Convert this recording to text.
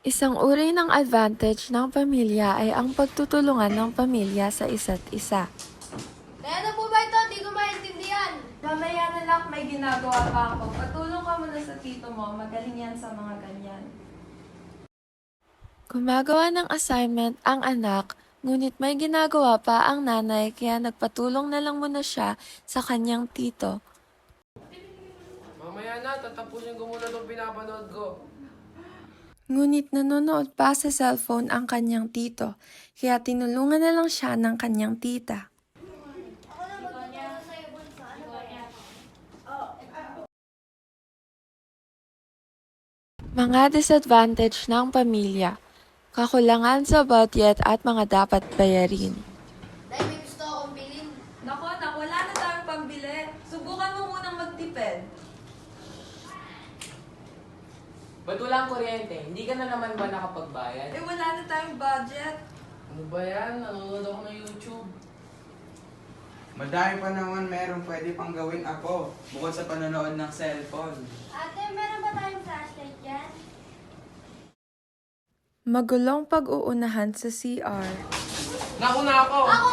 Isang uri ng advantage ng pamilya ay ang pagtutulungan ng pamilya sa isa't isa. Kaya na po ba ito? Di ko maintindihan. Mamaya na lang, may ginagawa pa ako. Patulong ka muna sa tito mo. Magaling yan sa mga ganyan. Gumagawa ng assignment ang anak, ngunit may ginagawa pa ang nanay kaya nagpatulong na lang muna siya sa kanyang tito. Mamaya na, tatapusin ko muna itong pinapanood ko. Ngunit nanonood pa sa cellphone ang kanyang tito, kaya tinulungan na lang siya ng kanyang tita. Mga disadvantage ng pamilya, kakulangan sa budget at mga dapat bayarin. Dahil may gusto akong bilhin. Nako, wala na tayong pambili. Subukan mo munang magtipid. Ba't walang kuryente? Hindi ka na naman ba nakapagbayad? Wala na tayong budget. Ano ba yan? Nanonood ako ng YouTube. Madami pa naman meron pwede pang gawin ako bukod sa panonood ng cellphone. Ate, meron ba tayong flashlight yan? Magulong pag-uunahan sa CR. Naku na ako! Ako